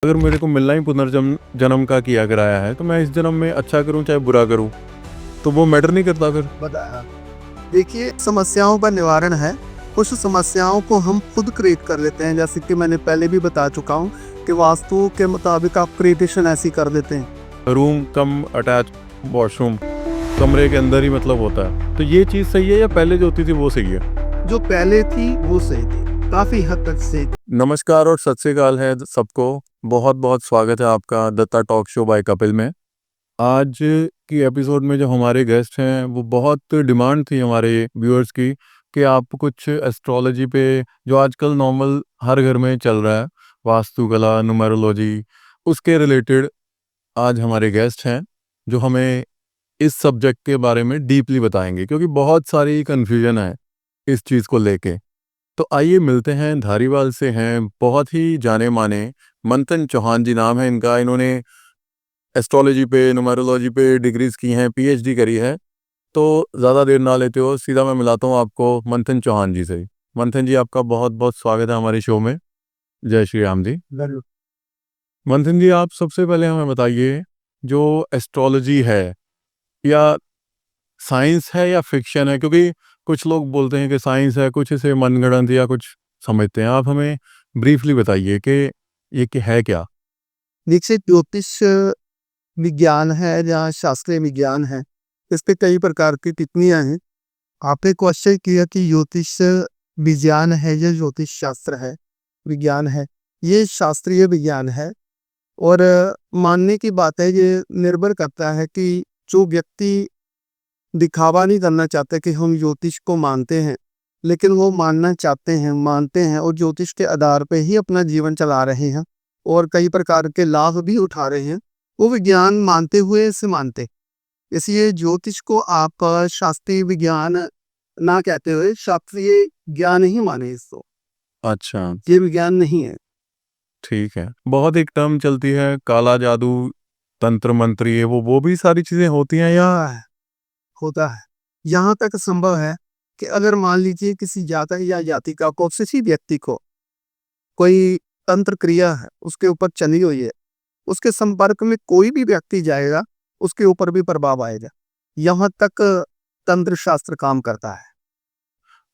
अगर मेरे को मिलना ही पुनर्जन्म जन्म का किया कराया है तो मैं इस जन्म में अच्छा करूं चाहे बुरा करूं तो वो मैटर नहीं करता फिर। बताया। देखिए, समस्याओं का निवारण है। कुछ समस्याओं को हम खुद क्रिएट कर लेते हैं, जैसे कि मैंने पहले भी बता चुका हूँ कि वास्तु के मुताबिक आप क्रिएटेशन ऐसी कर देते हैं। रूम कम अटैच वॉशरूम कमरे के अंदर ही मतलब होता है, तो ये चीज़ सही है या पहले जो होती थी वो सही है? जो पहले थी वो सही थी, काफी हद तक सही थी। नमस्कार और सत श्री अकाल है सबको। बहुत बहुत स्वागत है आपका Datta talk show by Kapil में। आज की एपिसोड में जो हमारे गेस्ट हैं वो बहुत डिमांड थी हमारे व्यूअर्स की कि आप कुछ एस्ट्रोलॉजी पे, जो आजकल नॉर्मल हर घर में चल रहा है, वास्तुकला, न्यूमरोलॉजी, उसके रिलेटेड आज हमारे गेस्ट हैं जो हमें इस सब्जेक्ट के बारे में डीपली बताएंगे, क्योंकि बहुत सारी कन्फ्यूजन है इस चीज़ को लेके। तो आइए मिलते हैं, धारीवाल से हैं, बहुत ही जाने माने मंथन चौहान जी नाम है इनका। इन्होंने एस्ट्रोलॉजी पे, न्यूमरोलॉजी पे डिग्रीज की हैं, पीएचडी करी है। तो ज़्यादा देर ना लेते हो, सीधा मैं मिलाता हूँ आपको मंथन चौहान जी से। मंथन जी, आपका बहुत बहुत स्वागत है हमारे शो में। जय श्री राम जी। जरूर। मंथन जी, आप सबसे पहले हमें बताइए, जो एस्ट्रोलॉजी है या साइंस है या फिक्शन है? क्योंकि कुछ लोग बोलते हैं कि साइंस है, कुछ इसे मनगढ़ंत या कुछ समझते हैं। आप हमें ब्रीफली बताइए कि ये है क्या? देखिए, ज्योतिष विज्ञान है या शास्त्रीय विज्ञान है, इस पे कई प्रकार की टिप्पणियां हैं। आपने क्वेश्चन किया कि ज्योतिष विज्ञान है या ज्योतिष शास्त्र है, विज्ञान है। ये शास्त्रीय विज्ञान है और मानने की बात है, ये निर्भर करता है कि जो व्यक्ति दिखावा नहीं करना चाहते कि हम ज्योतिष को मानते हैं, लेकिन वो मानना चाहते हैं, मानते हैं और ज्योतिष के आधार पे ही अपना जीवन चला रहे हैं और कई प्रकार के लाभ भी उठा रहे हैं, वो विज्ञान मानते हुए इसे मानते। इसलिए ज्योतिष को आप शास्त्रीय विज्ञान ना कहते हुए शास्त्रीय ज्ञान ही माने इसको। अच्छा, ये विज्ञान नहीं है। ठीक है। बहुत एक टर्म चलती है, काला जादू, तंत्र मंत्र, ये वो भी सारी चीज़ें होती हैं या? होता है, होता है। यहाँ तक संभव है कि अगर मान लीजिए किसी जातक या जातिका को, किसी व्यक्ति को कोई तंत्र क्रिया है उसके ऊपर चली हुई है, उसके संपर्क में कोई भी व्यक्ति जाएगा, उसके ऊपर भी प्रभाव आएगा। यहाँ तक तंत्र शास्त्र काम करता है।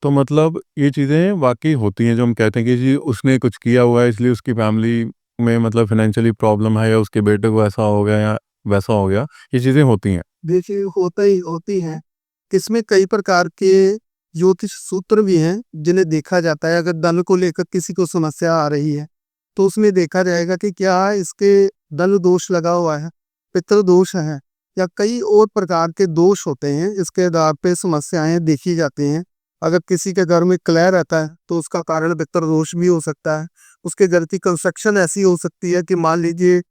तो मतलब ये चीज़ें वाक़ई होती हैं जो हम कहते हैं कि जी उसने कुछ किया हुआ है इसलिए उसकी फैमिली में मतलब फाइनेंशियली प्रॉब्लम है, या उसके बेटे को ऐसा हो गया या वैसा हो गया, ये चीज़ें होती हैं। देखिए, होता ही होती है। इसमें कई प्रकार के ज्योतिष सूत्र भी हैं जिन्हें देखा जाता है। अगर धन को लेकर किसी को समस्या आ रही है, तो उसमें देखा जाएगा कि क्या इसके धन दोष लगा हुआ है, पितृ दोष है, या कई और प्रकार के दोष होते हैं। इसके आधार पे समस्याएं देखी जाती हैं। अगर किसी के घर में क्लह रहता है तो उसका कारण पितृ दोष भी हो सकता है। उसके घर की कंस्ट्रक्शन ऐसी हो सकती है कि मान लीजिए,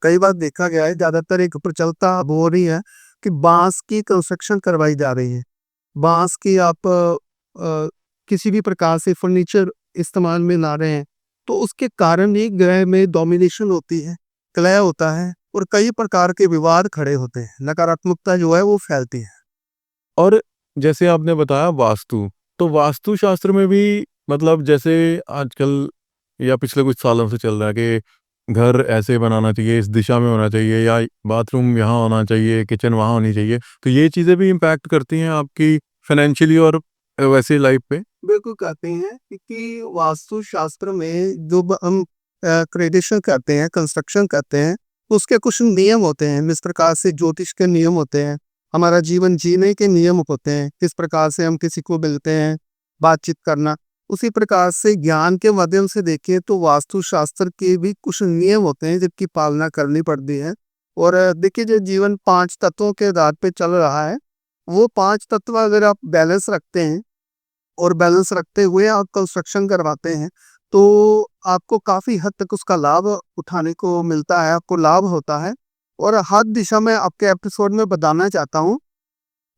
कई बार देखा गया है, ज्यादातर एक प्रचलता अब हो रही है कि बांस की कंस्ट्रक्शन करवाई जा रही है। बांस की आप किसी भी प्रकार से फर्नीचर इस्तेमाल में ला रहे हैं, तो उसके कारण एक ग्रह में डोमिनेशन होती है, क्लह होता है और कई प्रकार के विवाद खड़े होते हैं। नकारात्मकता जो है वो फैलती है। और जैसे आपने बताया वास्तु, तो वास्तु शास्त्र में भी मतलब जैसे आजकल या पिछले कुछ सालों से चल रहा है कि घर ऐसे बनाना चाहिए, इस दिशा में होना चाहिए, या बाथरूम यहाँ होना चाहिए, किचन वहाँ होनी चाहिए, तो ये चीज़ें भी इम्पैक्ट करती हैं आपकी फाइनेंशियली और वैसे लाइफ पे? बिल्कुल कहते हैं कि वास्तु शास्त्र में जो हम क्रेडिशन करते हैं, कंस्ट्रक्शन करते हैं, तो उसके कुछ नियम होते हैं। जिस प्रकार से ज्योतिष के नियम होते हैं, हमारा जीवन जीने के नियम होते हैं, किस प्रकार से हम किसी को मिलते हैं, बातचीत करना, उसी प्रकार से ज्ञान के माध्यम से देखिए तो वास्तु शास्त्र के भी कुछ नियम होते हैं जिनकी पालना करनी पड़ती है। और देखिए, जो जीवन 5 तत्वों के आधार पे चल रहा है, वो 5 तत्व अगर आप बैलेंस रखते हैं और बैलेंस रखते हुए आप कंस्ट्रक्शन करवाते हैं, तो आपको काफ़ी हद तक उसका लाभ उठाने को मिलता है, आपको लाभ होता है। और हर दिशा में आपके एपिसोड में बताना चाहता हूँ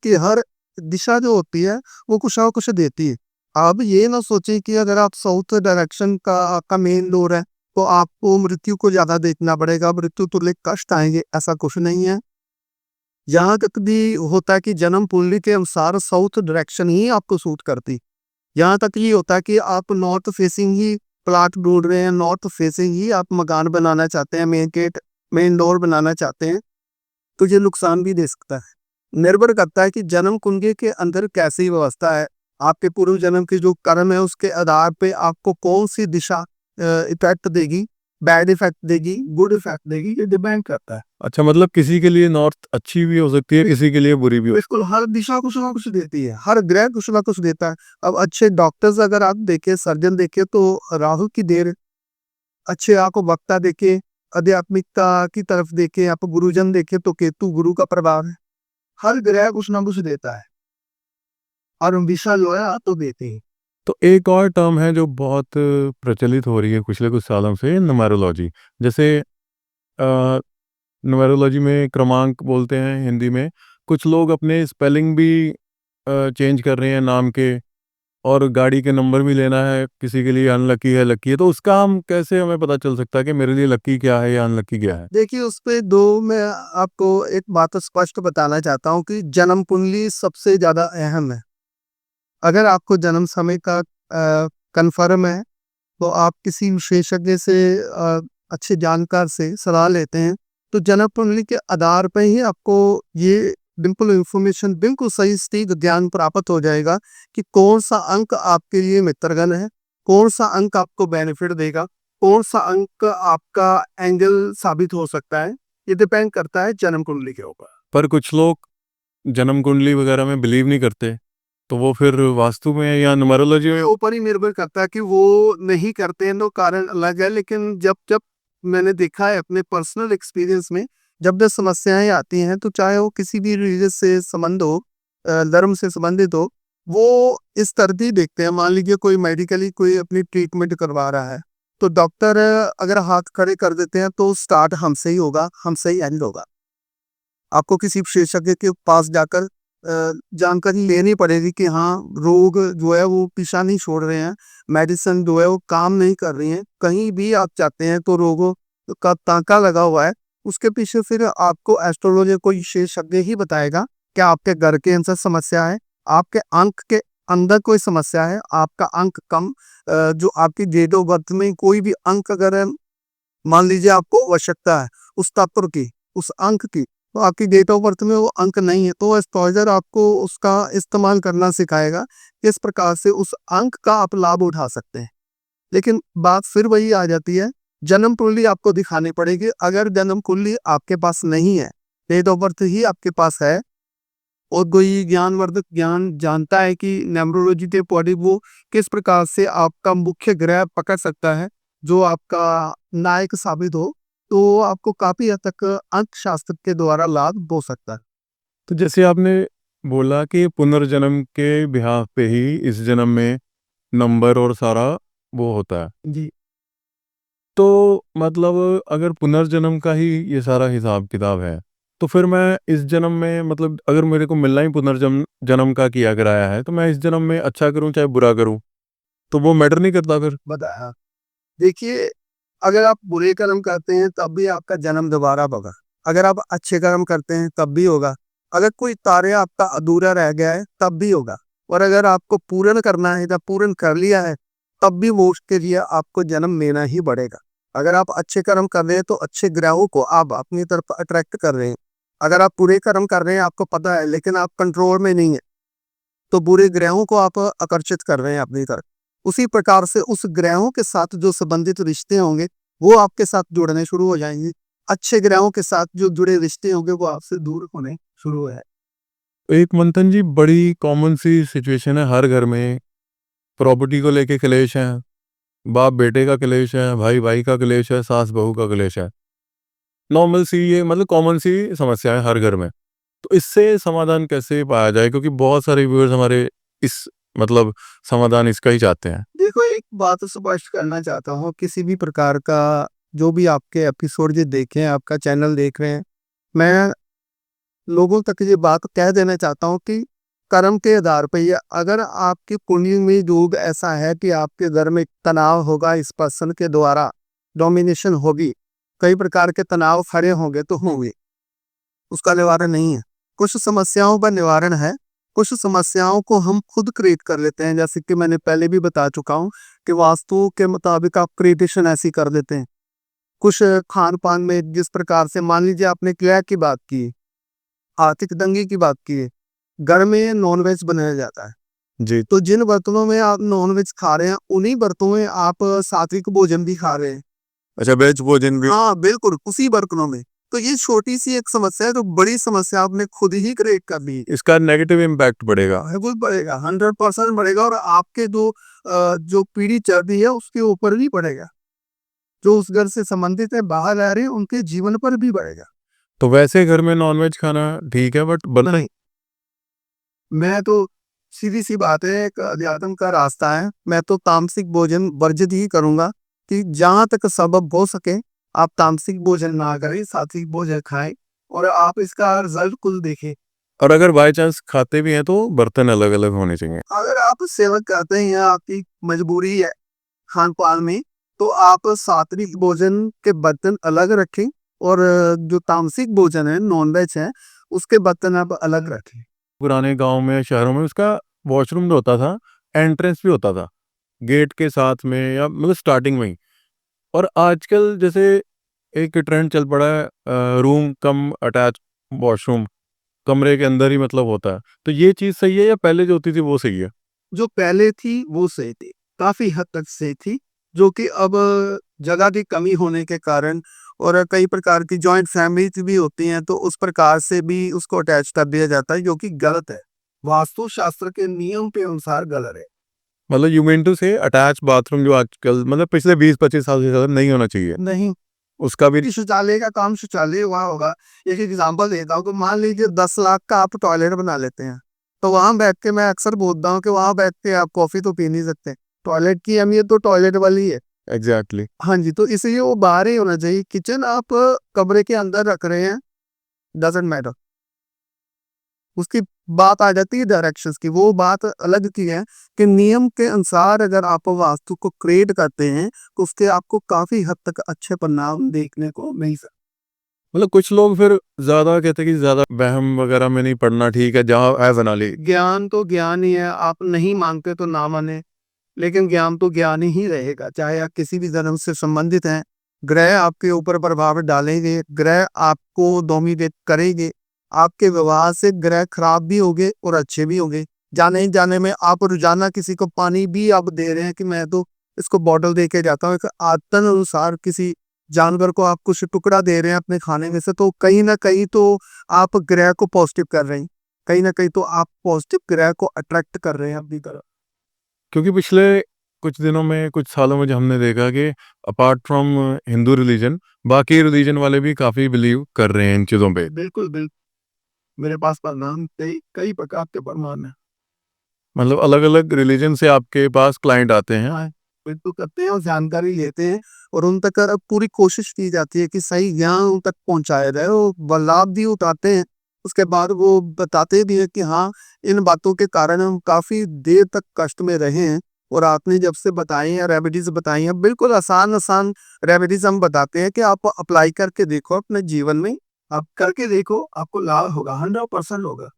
कि हर दिशा जो होती है, वो कुछ ना कुछ देती है। आप ये ना सोचें कि अगर आप साउथ डायरेक्शन का आपका मेन डोर है, तो आपको मृत्यु को ज़्यादा देखना पड़ेगा, मृत्यु तुल्य कष्ट आएँगे, ऐसा कुछ नहीं है। यहाँ तक भी होता है कि जन्म कुंडली के अनुसार साउथ डायरेक्शन ही आपको सूट करती। यहाँ तक ये होता है कि आप नॉर्थ फेसिंग ही प्लॉट ढूंढ रहे हैं, नॉर्थ फेसिंग ही आप मकान बनाना चाहते हैं, मेन गेट, मेन डोर बनाना चाहते हैं, तो ये नुकसान भी दे सकता है। निर्भर करता है कि जन्म कुंडली के अंदर कैसी व्यवस्था है, आपके पूर्व जन्म की जो कर्म है उसके आधार पे आपको कौन सी दिशा इफेक्ट देगी, बैड इफेक्ट देगी, गुड इफेक्ट देगी, ये डिपेंड करता है। अच्छा, मतलब किसी के लिए नॉर्थ अच्छी भी हो सकती है, किसी के लिए बुरी भी हो। बिल्कुल, हर दिशा कुछ ना कुछ देती है, हर ग्रह कुछ ना कुछ देता है। अब अच्छे डॉक्टर्स अगर आप देखें, सर्जन देखें, तो राहु की देर अच्छे आपको वक्ता देखे, आध्यात्मिकता की तरफ देखे, आप गुरुजन देखे तो केतु गुरु का प्रभाव है। हर ग्रह कुछ ना कुछ देता है और दिशा जो है आप तो देते ही। तो एक और टर्म है जो बहुत प्रचलित हो रही है पिछले कुछ सालों से, न्यूमेरोलॉजी। जैसे न्यूमेरोलॉजी में क्रमांक बोलते हैं हिंदी में। कुछ लोग अपने स्पेलिंग भी चेंज कर रहे हैं नाम के, और गाड़ी के नंबर भी लेना है, किसी के लिए अनलकी है, लकी है। तो उसका हम कैसे, हमें पता चल सकता है कि मेरे लिए लकी क्या है या अनलकी क्या है? देखिए, उस पे 2 मैं आपको एक बात स्पष्ट बताना चाहता हूँ कि जन्म कुंडली सबसे ज़्यादा अहम है। अगर आपको जन्म समय का कन्फर्म है, तो आप किसी विशेषज्ञ से अच्छे जानकार से सलाह लेते हैं, तो जन्म कुंडली के आधार पे ही आपको ये बिल्कुल इन्फॉर्मेशन, बिल्कुल सही सटीक ज्ञान प्राप्त हो जाएगा कि कौन-सा अंक आपके लिए मित्रगण है, कौन-सा अंक आपको बेनिफिट देगा, कौन-सा अंक आपका एंगल साबित हो सकता है। ये डिपेंड करता है जन्म कुंडली के ऊपर। पर कुछ लोग जन्म कुंडली वगैरह में बिलीव नहीं करते, तो वो फिर वास्तु में या न्यूमेरोलॉजी में। के ऊपर ही निर्भर करता है कि वो नहीं करते हैं, तो कारण अलग है। लेकिन जब जब मैंने देखा है अपने पर्सनल एक्सपीरियंस में, जब जब समस्याएं आती हैं, तो चाहे वो किसी भी रिलीजन से संबंध हो, धर्म से संबंधित हो, वो इस तरह देखते हैं। मान लीजिए कोई मेडिकली कोई अपनी ट्रीटमेंट करवा रहा है, तो डॉक्टर अगर हाथ खड़े कर देते हैं तो स्टार्ट हमसे ही होगा, हमसे ही एंड होगा। आपको किसी विशेषज्ञ के पास जाकर जानकारी लेनी पड़ेगी कि हाँ, रोग जो है वो पीछा नहीं छोड़ रहे हैं, मेडिसिन जो है वो काम नहीं कर रही हैं। कहीं भी आप जाते हैं तो रोगों का तांका लगा हुआ है, उसके पीछे फिर आपको एस्ट्रोलॉजर कोई विशेषज्ञ ही बताएगा कि आपके घर के अंदर समस्या है, आपके अंक के अंदर कोई समस्या है, आपका अंक कम जो आपकी डेट ऑफ बर्थ में कोई भी अंक अगर मान लीजिए आपको आवश्यकता है उस तत्व की, उस अंक की, तो आपकी डेट ऑफ बर्थ में वो अंक नहीं है, तो एस्ट्रोलॉजर आपको उसका इस्तेमाल करना सिखाएगा। इस प्रकार से उस अंक का आप लाभ उठा सकते हैं। लेकिन बात फिर वही आ जाती है, जन्म कुंडली आपको दिखानी पड़ेगी। अगर जन्म कुंडली आपके पास नहीं है, डेट ऑफ बर्थ ही आपके पास है, और कोई ज्ञानवर्धक ज्ञान जानता है कि न्यूमरोलॉजी के अकॉर्डिंग वो किस प्रकार से आपका मुख्य ग्रह पकड़ सकता है, जो आपका नायक साबित हो, तो आपको काफ़ी हद तक अंक शास्त्र के द्वारा लाभ हो सकता है। तो जैसे आपने बोला कि पुनर्जन्म के बिहाफ पे ही इस जन्म में नंबर और सारा वो होता है। जी। तो मतलब अगर पुनर्जन्म का ही ये सारा हिसाब किताब है, तो फिर मैं इस जन्म में, मतलब अगर मेरे को मिलना ही पुनर्जन्म जन्म का किया कराया है, तो मैं इस जन्म में अच्छा करूं चाहे बुरा करूं, तो वो मैटर नहीं करता फिर। बताया। देखिए, अगर आप बुरे कर्म करते हैं तब भी आपका जन्म दोबारा होगा। अगर आप अच्छे कर्म करते हैं तब भी होगा। अगर कोई कार्य आपका अधूरा रह गया है तब भी होगा। और अगर आपको पूर्ण करना है या पूर्ण कर लिया है, तब भी वो उसके लिए आपको जन्म लेना ही पड़ेगा। अगर आप अच्छे कर्म कर रहे हैं तो अच्छे ग्रहों को आप अपनी तरफ अट्रैक्ट कर रहे हैं। अगर आप बुरे कर्म कर रहे हैं, आपको पता है, लेकिन आप कंट्रोल में नहीं है, तो बुरे ग्रहों को आप आकर्षित कर रहे हैं अपनी तरफ। उसी प्रकार से उस ग्रहों के साथ जो संबंधित रिश्ते होंगे, वो आपके साथ जुड़ने शुरू हो जाएंगे। अच्छे ग्रहों के साथ जो जुड़े रिश्ते होंगे वो आपसे दूर होने शुरू हो जाए। एक मंथन जी, बड़ी कॉमन सी सिचुएशन है हर घर में। प्रॉपर्टी को लेके क्लेश है, बाप बेटे का क्लेश है, भाई भाई का क्लेश है, सास बहू का क्लेश है। नॉर्मल सी, ये मतलब कॉमन सी समस्या है हर घर में। तो इससे समाधान कैसे पाया जाए, क्योंकि बहुत सारे व्यूअर्स हमारे इस, मतलब समाधान इसका ही चाहते हैं। देखो, एक बात स्पष्ट करना चाहता हूँ, किसी भी प्रकार का जो भी आपके एपिसोड जो देखें, आपका चैनल देख रहे हैं, मैं लोगों तक ये बात कह देना चाहता हूँ कि कर्म के आधार पर ये, अगर आपकी कुंडली में योग ऐसा है कि आपके घर में तनाव होगा, इस पर्सन के द्वारा डोमिनेशन होगी, कई प्रकार के तनाव खड़े होंगे तो होंगे, उसका निवारण नहीं है। कुछ समस्याओं का निवारण है, कुछ समस्याओं को हम खुद क्रिएट कर लेते हैं, जैसे कि मैंने पहले भी बता चुका हूँ कि वास्तु के मुताबिक आप क्रिएटेशन ऐसी कर देते हैं। कुछ खान-पान में जिस प्रकार से मान लीजिए आपने क्रिया की बात की, आर्थिक तंगी की बात की है, घर में नॉन-वेज बनाया जाता है। जी। तो जिन बर्तनों में आप नॉन-वेज खा रहे हैं, उन्हीं बर्तनों में आप सात्विक भोजन भी खा रहे हैं। अच्छा, वेज भोजन भी। हाँ, बिल्कुल, उसी बर्तनों में। तो ये छोटी-सी एक समस्या है, तो बड़ी समस्या आपने खुद ही क्रिएट कर ली है। इसका नेगेटिव इम्पैक्ट पड़ेगा। बिल्कुल बढ़ेगा, 100% बढ़ेगा और आपके जो पीढ़ी चल रही है, उसके ऊपर भी बढ़ेगा। जो उस घर से संबंधित है, बाहर रह रहे हैं, उनके जीवन पर भी बढ़ेगा। तो वैसे घर में नॉनवेज खाना ठीक है, बट बना नहीं, मैं तो सीधी-सी बात है, एक अध्यात्म का रास्ता है। मैं तो तामसिक भोजन वर्जित ही करूँगा कि जहाँ तक संभव हो सके, आप तामसिक भोजन ना करें, सात्विक भोजन खाएँ और आप इसका रिज़ल्ट खुद देखें। और अगर बाय चांस खाते भी हैं तो बर्तन अलग-अलग होने चाहिए। अगर आप सेवन करते हैं या आपकी मजबूरी है खान-पान में, तो आप सात्विक भोजन के बर्तन अलग रखें और जो तामसिक भोजन है, नॉन-वेज है, उसके बर्तन आप अलग रखें। पुराने गाँव में, शहरों में उसका वॉशरूम जो होता था, एंट्रेंस भी होता था, गेट के साथ में या मतलब स्टार्टिंग में ही। और आजकल जैसे एक ट्रेंड चल पड़ा है, रूम कम अटैच वॉशरूम, कमरे के अंदर ही मतलब होता है। तो ये चीज़ सही है या पहले जो होती थी वो सही है? जो पहले थी वो सही थी, काफ़ी हद तक सही थी, जो कि अब जगह की कमी होने के कारण और कई प्रकार की जॉइंट फैमिलीज़ भी होती हैं, तो उस प्रकार से भी उसको अटैच कर दिया जाता है, जो कि गलत है। वास्तुशास्त्र के नियम के अनुसार गलत है। मतलब यू मीन टू से अटैच बाथरूम जो आजकल मतलब पिछले 20-25 साल से ज़्यादा नहीं होना चाहिए। नहीं, उसका भी कि शौचालय का काम शौचालय वहाँ होगा। एक एग्ज़ाम्पल देता हूँ कि मान लीजिए 10 लाख का आप टॉयलेट बना लेते हैं, तो वहाँ बैठ के मैं अक्सर बोलता हूँ कि वहाँ बैठ के आप कॉफ़ी तो पी नहीं सकते। टॉयलेट की अहमियत तो टॉयलेट वाली है। एग्ज़ैक्टली। हाँ जी, तो इसलिए वो बाहर ही होना चाहिए। किचन आप कमरे के अंदर रख रहे हैं, डज़न्ट मैटर। उसकी बात आ जाती है डायरेक्शंस की, वो बात अलग की है कि नियम के अनुसार अगर आप वास्तु को क्रिएट करते हैं, तो उसके आपको काफ़ी हद तक अच्छे परिणाम देखने को मिल सकते मतलब कुछ लोग फिर ज़्यादा कहते हैं कि ज़्यादा वहम वगैरह में नहीं पड़ना ठीक है, जहाँ है बना ली। हैं। ज्ञान तो ज्ञान ही है, आप नहीं मानते तो ना मानें, लेकिन ज्ञान तो ज्ञान ही रहेगा, चाहे आप किसी भी धर्म से संबंधित हैं। ग्रह आपके ऊपर प्रभाव डालेंगे, ग्रह आपको डोमिनेट करेंगे। आपके व्यवहार से ग्रह खराब भी होंगे और अच्छे भी होंगे। जाने-जाने में आप रोज़ाना किसी को पानी भी आप दे रहे हैं कि मैं तो इसको बॉटल दे के जाता हूँ। एक आदतन अनुसार किसी जानवर को आप कुछ टुकड़ा दे रहे हैं अपने खाने में से, तो कहीं न कहीं तो आप ग्रह को पॉज़िटिव कर रहे हैं। कहीं न कहीं तो आप पॉज़िटिव ग्रह को अट्रैक्ट कर रहे हैं अपनी तरफ। क्योंकि पिछले कुछ दिनों में, कुछ सालों में जो हमने देखा कि अपार्ट फ्रॉम हिंदू रिलीजन, बाकी रिलीजन वाले भी काफ़ी बिलीव कर रहे हैं इन चीज़ों पे। बिल्कुल, मेरे पास प्रमाण कई कई प्रकार के प्रमाण हैं। मतलब अलग-अलग रिलीजन से आपके पास क्लाइंट आते हैं। हाँ, बिल्कुल करते हैं और जानकारी लेते हैं और उन तक पूरी कोशिश की जाती है कि सही ज्ञान उन तक पहुँचाया जाए और व लाभ भी उठाते हैं। उसके बाद वो बताते भी हैं कि हाँ, इन बातों के कारण हम काफ़ी देर तक कष्ट में रहे हैं और आपने जब से बताई हैं रेमेडीज़ बताई हैं, बिल्कुल आसान-आसान रेमेडीज़ हम बताते हैं कि आप अप्लाई करके देखो अपने जीवन में। आप करके देखो, आपको लाभ होगा, 100% होगा।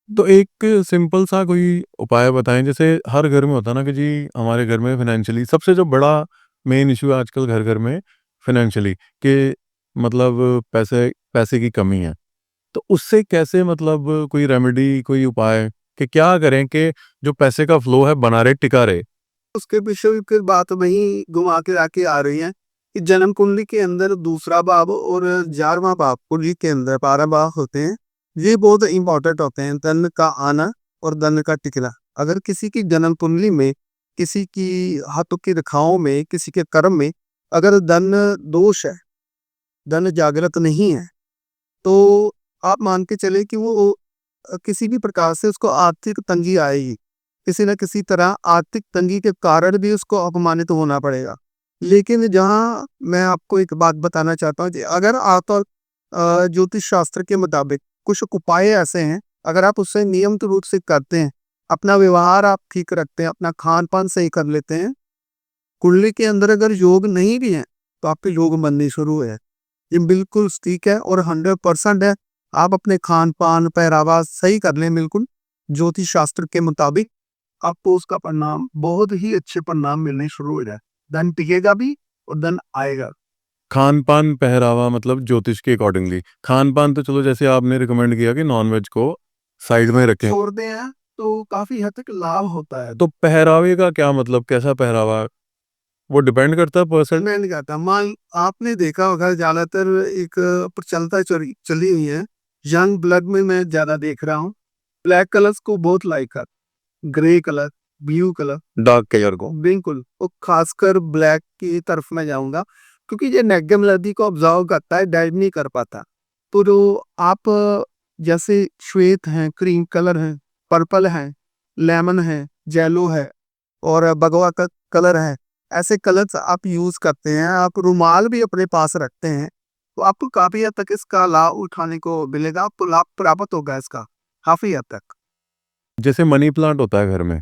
तो एक सिंपल सा कोई उपाय बताएँ, जैसे हर घर में होता है ना कि जी हमारे घर में फाइनेंशियली सबसे जो बड़ा मेन इश्यू है आजकल घर-घर में फाइनेंशियली, कि मतलब पैसे पैसे की कमी है। तो उससे कैसे मतलब कोई रेमेडी, कोई उपाय कि क्या करें कि जो पैसे का फ्लो है बना रहे, टिका रहे? उसके पीछे भी फिर बात वही घुमा के आके आ रही है कि जन्म कुंडली के अंदर दूसरा भाव और 11वां भाव कुंडली के अंदर 12 भाव होते हैं। ये बहुत इंपॉर्टेंट होते हैं, धन का आना और धन का टिकना। अगर किसी की जन्म कुंडली में, किसी की हाथों की रेखाओं में, किसी के कर्म में अगर धन दोष है, धन जागृत नहीं है, तो आप मान के चले कि वो किसी भी प्रकार से उसको आर्थिक तंगी आएगी। किसी न किसी तरह आर्थिक तंगी के कारण भी उसको अपमानित होना पड़ेगा। लेकिन जहाँ मैं आपको एक बात बताना चाहता हूँ कि अगर आप ज्योतिष शास्त्र के मुताबिक कुछ उपाय ऐसे हैं, अगर आप उससे नियमित रूप से करते हैं, अपना व्यवहार आप ठीक रखते हैं, अपना खान-पान सही कर लेते हैं, कुंडली के अंदर अगर योग नहीं भी है, तो आपके योग बनने शुरू है। ये बिल्कुल ठीक है और 100% है। आप अपने खान-पान, पहरावा सही कर लें बिल्कुल, ज्योतिष शास्त्र के मुताबिक आपको उसका परिणाम बहुत ही अच्छे परिणाम मिलने शुरू हो जाए, धन टिकेगा भी और धन आएगा। खान-पान, पहरावा मतलब ज्योतिष के अकॉर्डिंगली। खान-पान तो चलो जैसे आपने रिकमेंड किया कि नॉन-वेज को साइड में रखें। छोड़ते हैं तो काफी हद तक लाभ होता है। तो पहरावे का क्या मतलब, कैसा पहरावा? वो डिपेंड करता है पर्सन। मैं नहीं कहता, मान आपने देखा होगा ज्यादातर एक प्रचलता चली हुई है, यंग ब्लड में मैं ज्यादा देख रहा हूँ, ब्लैक कलर्स को बहुत लाइक कर, grey colour, blue colour, dark colour को। बिल्कुल, वो खासकर ब्लैक की तरफ मैं जाऊंगा, क्योंकि ये नेगेटिव एनर्जी को ऑब्जर्व करता है, डाइव नहीं कर पाता। तो जो आप जैसे श्वेत हैं, क्रीम कलर है, पर्पल है, लेमन है, जेलो है और भगवा का कलर है, ऐसे कलर्स आप यूज करते हैं, आप रुमाल भी अपने पास रखते हैं, तो आपको काफी हद तक इसका लाभ उठाने को मिलेगा, आपको लाभ प्राप्त होगा इसका काफी हद तक। जैसे मनी प्लांट होता है घर में,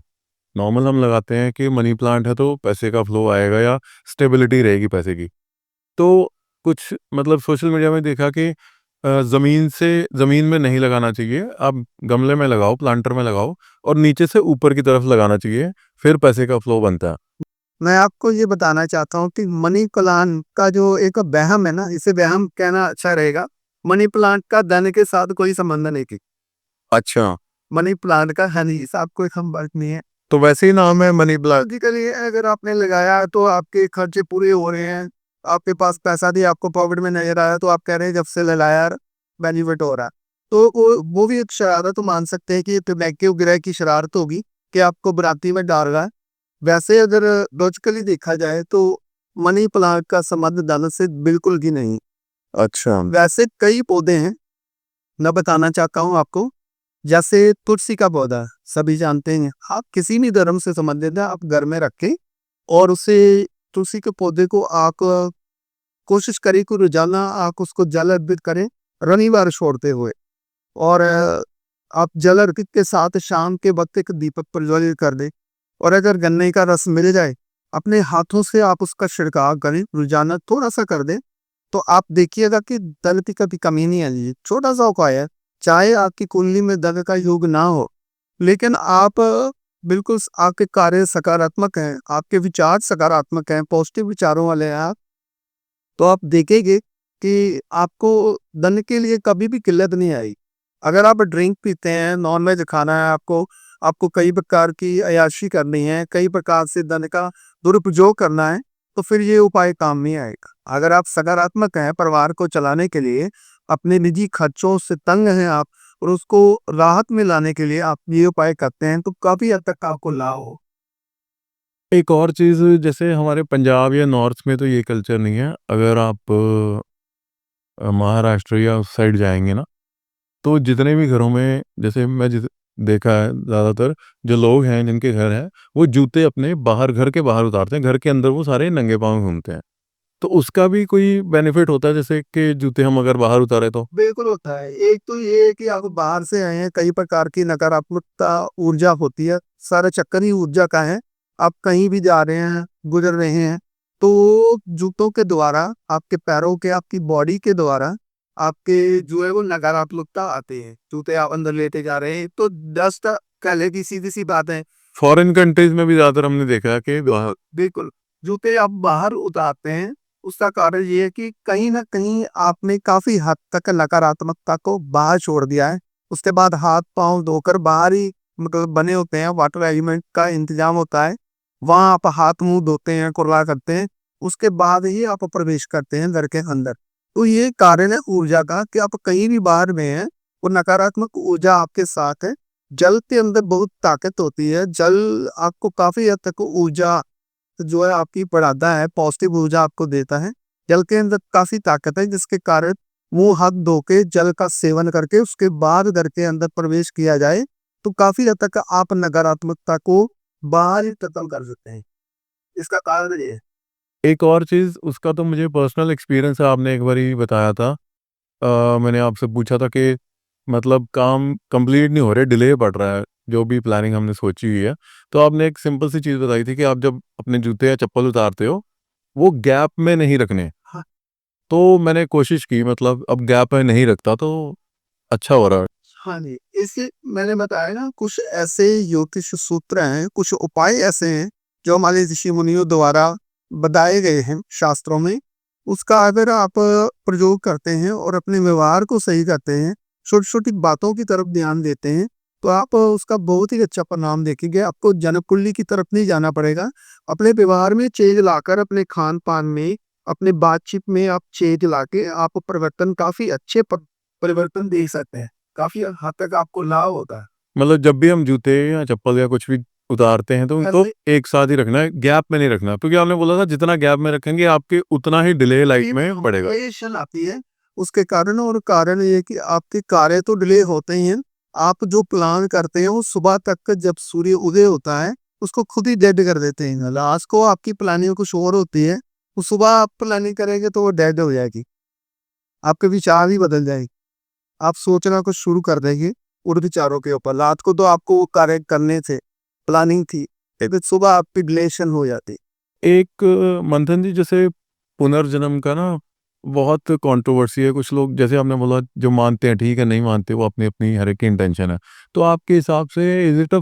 नॉर्मल हम लगाते हैं कि मनी प्लांट है तो पैसे का फ्लो आएगा या स्टेबिलिटी रहेगी पैसे की। तो कुछ मतलब सोशल मीडिया में देखा कि ज़मीन में नहीं लगाना चाहिए, आप गमले में लगाओ, प्लांटर में लगाओ और नीचे से ऊपर की तरफ लगाना चाहिए, फिर पैसे का फ्लो बनता है। मैं आपको ये बताना चाहता हूँ कि मनी प्लांट का जो एक वहम है ना, इसे वहम कहना अच्छा रहेगा। मनी प्लांट का धन के साथ कोई संबंध नहीं थी। अच्छा, मनी प्लांट का धन ही साथ कोई संपर्क नहीं है। तो वैसे ही नाम है मनी प्लांट। लॉजिकली अगर आपने लगाया तो आपके खर्चे पूरे हो रहे हैं, आपके पास पैसा भी आपको पॉकेट में नजर आया, तो आप कह रहे हैं जब से लगाया बेनिफिट हो रहा है। तो वो भी एक शरारत मान सकते हैं कि ये टोबैको ग्रह की शरारत होगी कि आपको बराती में डाल रहा है। वैसे अगर लॉजिकली देखा जाए तो मनी प्लांट का संबंध धन से बिल्कुल भी नहीं। अच्छा, वैसे कई पौधे हैं, मैं बताना चाहता हूँ आपको, जैसे तुलसी का पौधा सभी जानते हैं, आप किसी भी धर्म से संबंधित है, आप घर में रखें और उसे तुलसी के पौधे को आप कोशिश करें कि रोजाना आप उसको जल अर्पित करें, रविवार छोड़ते हुए, और आप जल अर्पित के साथ शाम के वक्त एक दीपक प्रज्वलित कर दें, और अगर गन्ने का रस मिल जाए, अपने हाथों से आप उसका छिड़काव करें, रोजाना थोड़ा सा कर दें, तो आप देखिएगा कि धन की कभी कमी नहीं आएगी। छोटा सा उपाय है, चाहे आपकी कुंडली में धन का योग ना हो, लेकिन आप बिल्कुल आपके कार्य सकारात्मक हैं, आपके विचार सकारात्मक हैं, पॉजिटिव विचारों वाले हैं आप, तो आप देखेंगे कि आपको धन के लिए कभी भी किल्लत नहीं आई। अगर आप ड्रिंक पीते हैं, नॉन वेज खाना है आपको, आपको कई प्रकार की अय्याशी करनी है, कई प्रकार से धन का दुरुपयोग करना है, तो फिर ये उपाय काम नहीं आएगा। अगर आप सकारात्मक हैं, परिवार को चलाने के लिए, अपने निजी खर्चों से तंग हैं आप और उसको राहत में लाने के लिए आप ये उपाय करते हैं, तो काफ़ी हद तक आपको लाभ हो। एक और चीज़ जैसे हमारे पंजाब या नॉर्थ में तो ये कल्चर नहीं है, अगर आप महाराष्ट्र या उस साइड जाएँगे ना, तो जितने भी घरों में जैसे मैं जिस देखा है ज़्यादातर जो लोग हैं जिनके घर हैं, वो जूते अपने बाहर घर के बाहर उतारते हैं, घर के अंदर वो सारे नंगे पाँव घूमते हैं। तो उसका भी कोई बेनिफिट होता है जैसे कि जूते हम अगर बाहर उतारे तो? बिल्कुल होता है। एक तो ये है कि आप बाहर से आए हैं, कई प्रकार की नकारात्मकता ऊर्जा होती है, सारा चक्कर ही ऊर्जा का है। आप कहीं भी जा रहे हैं, गुजर रहे हैं, तो जूतों के द्वारा, आपके पैरों के, आपकी बॉडी के द्वारा आपके जो है वो नकारात्मकता आती है। जूते आप अंदर लेते जा रहे हैं, तो डस्ट पहले की सीधी-सी बात है। फॉरेन कंट्रीज़ में भी ज़्यादातर हमने देखा है कि बिल्कुल, जूते आप बाहर उतारते हैं, उसका कारण ये है कि कहीं न कहीं आपने काफ़ी हद तक नकारात्मकता को बाहर छोड़ दिया है। उसके बाद हाथ-पाँव धोकर बाहर ही मतलब बने होते हैं, वाटर एलिमेंट का इंतज़ाम होता है। वहाँ आप हाथ-मुँह धोते हैं, कुल्ला करते हैं, उसके बाद ही आप प्रवेश करते हैं घर के अंदर। तो ये कारण है ऊर्जा का कि आप कहीं भी बाहर में हैं, वो नकारात्मक ऊर्जा आपके साथ है। जल के अंदर बहुत ताकत होती है, जल आपको काफ़ी हद तक ऊर्जा जो है आपकी बढ़ाता है, पॉजिटिव ऊर्जा आपको देता है। जल के अंदर काफ़ी ताकत है, जिसके कारण मुँह हाथ धो के जल का सेवन करके उसके बाद घर के अंदर प्रवेश किया जाए, तो काफ़ी हद तक आप नकारात्मकता को बाहर ही खत्म कर सकते हैं। इसका कारण ये है। एक और चीज़ उसका तो मुझे पर्सनल एक्सपीरियंस है, आपने एक बारी बताया था। मैंने आपसे पूछा था कि मतलब काम कंप्लीट नहीं हो रहे, डिले पड़ रहा है, जो भी प्लानिंग हमने सोची हुई है। तो आपने एक सिंपल सी चीज़ बताई थी कि आप जब अपने जूते या चप्पल उतारते हो, वो गैप में नहीं रखने। हाँ, तो मैंने कोशिश की, मतलब अब गैप में नहीं रखता तो अच्छा हो रहा है। हाँ जी, इसलिए मैंने बताया ना, कुछ ऐसे ज्योतिष सूत्र हैं, कुछ उपाय ऐसे हैं जो हमारे ऋषि मुनियों द्वारा बताए गए हैं शास्त्रों में। उसका अगर आप प्रयोग करते हैं और अपने व्यवहार को सही करते हैं, छोटी-छोटी बातों की तरफ ध्यान देते हैं, तो आप उसका बहुत ही अच्छा परिणाम देखेंगे। आपको जन कुंडली की तरफ नहीं जाना पड़ेगा। अपने व्यवहार में चेंज लाकर, अपने खान-पान में, अपने बातचीत में आप चेंज लाके आप परिवर्तन, काफ़ी अच्छे परिवर्तन देख सकते हैं। काफ़ी हद तक आपको लाभ होता है। मतलब जब भी हम जूते या चप्पल या कुछ भी उतारते हैं तो उनको ऐसे एक साथ ही रखना है, गैप में नहीं रखना। क्योंकि आपने बोला था जितना गैप में रखेंगे आपके उतना ही डिले लाइफ में पड़ेगा। वेरिएशन आती है उसके कारण, और कारण ये है कि आपके कार्य तो डिले होते ही हैं। आप जो प्लान करते हैं वो सुबह तक का, जब सूर्य उदय होता है, उसको खुद ही डेड कर देते हैं। लास्ट को आपकी प्लानिंग कुछ और होती है, वो सुबह आप प्लानिंग करेंगे तो वो डेड हो जाएगी। आपके विचार ही बदल जाएगी। आप सोचना कुछ शुरू कर देंगे उन विचारों के ऊपर। रात को तो आपको वो कार्य करने थे, प्लानिंग थी, लेकिन सुबह आपकी डिलेशन हो जाती। एक मंथन जी, जैसे पुनर्जन्म का ना बहुत कंट्रोवर्सी है। कुछ लोग जैसे आपने बोला जो मानते हैं ठीक है, नहीं मानते वो अपनी अपनी हर एक की इंटेंशन है। तो आपके हिसाब से इज इट अ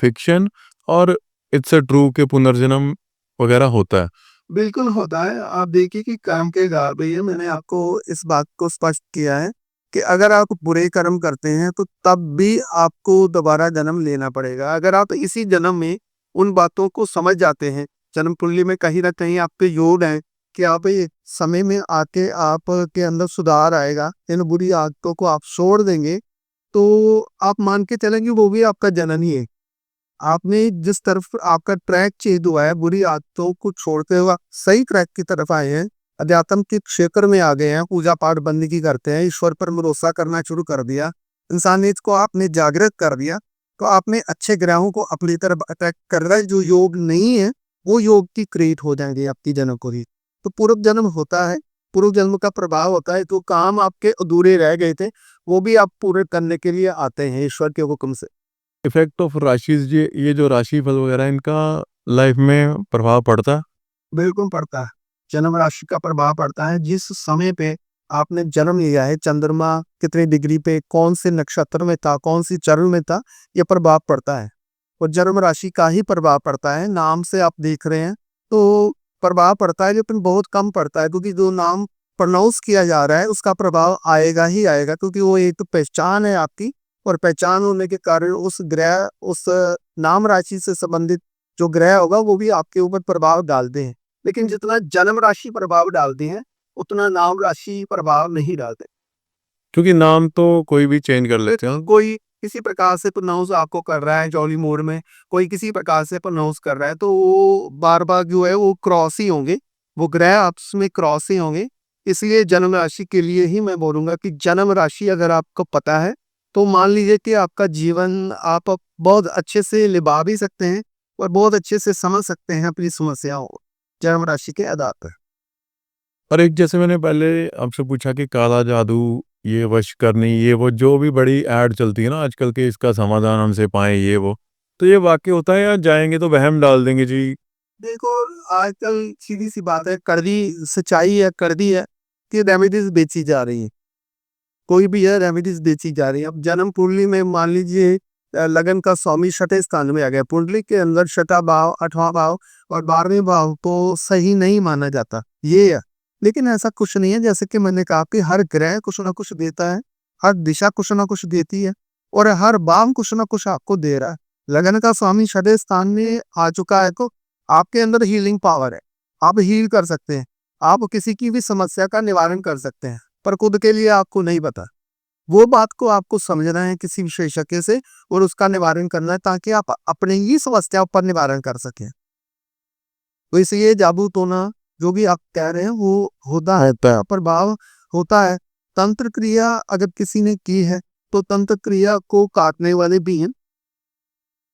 फिक्शन और इट्स अ ट्रू के पुनर्जन्म वगैरह होता है? बिल्कुल होता है। आप देखिए कि काम के गाल भैया, मैंने आपको इस बात को स्पष्ट किया है कि अगर आप बुरे कर्म करते हैं तो तब भी आपको दोबारा जन्म लेना पड़ेगा। अगर आप इसी जन्म में उन बातों को समझ जाते हैं, जन्म कुंडली में कहीं ना कहीं आपके योग है कि आप ये समय में आके आपके अंदर सुधार आएगा, इन बुरी आदतों को आप छोड़ देंगे, तो आप मान के चलेंगे वो भी आपका जन्म ही है। आपने जिस तरफ आपका ट्रैक चेंज हुआ है, बुरी आदतों को छोड़ते हुए सही ट्रैक की तरफ आए हैं, अध्यात्म के क्षेत्र में आ गए हैं, पूजा पाठ बंदगी करते हैं, ईश्वर पर भरोसा करना शुरू कर दिया, इंसानियत को आपने जागृत कर दिया, तो आपने अच्छे ग्रहों को अपनी तरफ अटैक कर रहा है। जो योग नहीं है, वो योग की क्रिएट हो जाएंगे आपकी जन्म को भी। तो पूर्व जन्म होता है, पूर्व जन्म का प्रभाव होता है। तो काम आपके अधूरे रह गए थे, वो भी आप पूरे करने के लिए आते हैं ईश्वर के हुक्म से। इफेक्ट ऑफ राशिस, ये जो राशि फल वगैरह इनका लाइफ में प्रभाव पड़ता है? बिल्कुल पड़ता है। जन्म राशि का प्रभाव पड़ता है। जिस समय पे आपने जन्म लिया है, चंद्रमा कितने डिग्री पे, कौन से नक्षत्र में था, कौन सी चरण में था, ये प्रभाव पड़ता है। और जन्म राशि का ही प्रभाव पड़ता है। नाम से आप देख रहे हैं तो प्रभाव पड़ता है, लेकिन बहुत कम पड़ता है, क्योंकि जो नाम प्रोनाउंस किया जा रहा है उसका प्रभाव आएगा ही आएगा, क्योंकि वो एक पहचान है आपकी। और पहचान होने के कारण उस ग्रह, उस नाम राशि से संबंधित जो ग्रह होगा वो भी आपके ऊपर प्रभाव डालते हैं। लेकिन जितना जन्म राशि प्रभाव डालती है, उतना नाम राशि प्रभाव नहीं डालते। क्योंकि नाम तो कोई भी चेंज कर लेते हैं। कोई किसी प्रकार से प्रोनाउंस आपको कर रहा है जॉली मोड में, कोई किसी प्रकार से प्रोनाउंस कर रहा है, तो वो बार बार जो है वो क्रॉस ही होंगे, वो ग्रह आपस में क्रॉस ही होंगे। इसलिए जन्म राशि के लिए ही मैं बोलूंगा कि जन्म राशि अगर आपको पता है, तो मान लीजिए कि आपका जीवन आप बहुत अच्छे से निभा भी सकते हैं और बहुत अच्छे से समझ सकते हैं अपनी समस्याओं को, जन्म राशि के आधार पर। और एक जैसे मैंने पहले आपसे पूछा कि काला जादू, ये वश करनी, ये वो जो भी बड़ी ऐड चलती है ना आजकल के, इसका समाधान हमसे पाएँ ये वो, तो ये वाक़ई होता है या जाएँगे तो वहम डाल देंगे जी? देखो, आजकल सीधी सी बात है, कड़वी सच्चाई है, कड़वी है कि रेमेडीज बेची जा रही है। कोई भी है, रेमेडीज बेची जा रही है। अब जन्म कुंडली में मान लीजिए लगन का स्वामी छठे स्थान में आ गया, कुंडली के अंदर छठा भाव, आठवां भाव और 12वें भाव को सही नहीं माना जाता, ये है। लेकिन ऐसा कुछ नहीं है, जैसे कि मैंने कहा कि हर ग्रह कुछ ना कुछ देता है, हर दिशा कुछ ना कुछ देती है, और हर भाव कुछ ना कुछ आपको दे रहा है। लगन का स्वामी छठे स्थान में आ चुका है, तो आपके अंदर हीलिंग पावर है। आप हील कर सकते हैं, आप किसी की भी समस्या का निवारण कर सकते हैं, पर खुद के लिए आपको नहीं पता। वो बात को आपको समझना है किसी विशेषज्ञ से, और उसका निवारण करना है, ताकि आप अपने ही समस्या पर निवारण कर सकें। तो इसलिए जादू टोना जो भी आप कह रहे हैं वो होता है, प्रभाव होता है। तंत्र क्रिया अगर किसी ने की है, तो तंत्र क्रिया को काटने वाले भी हैं।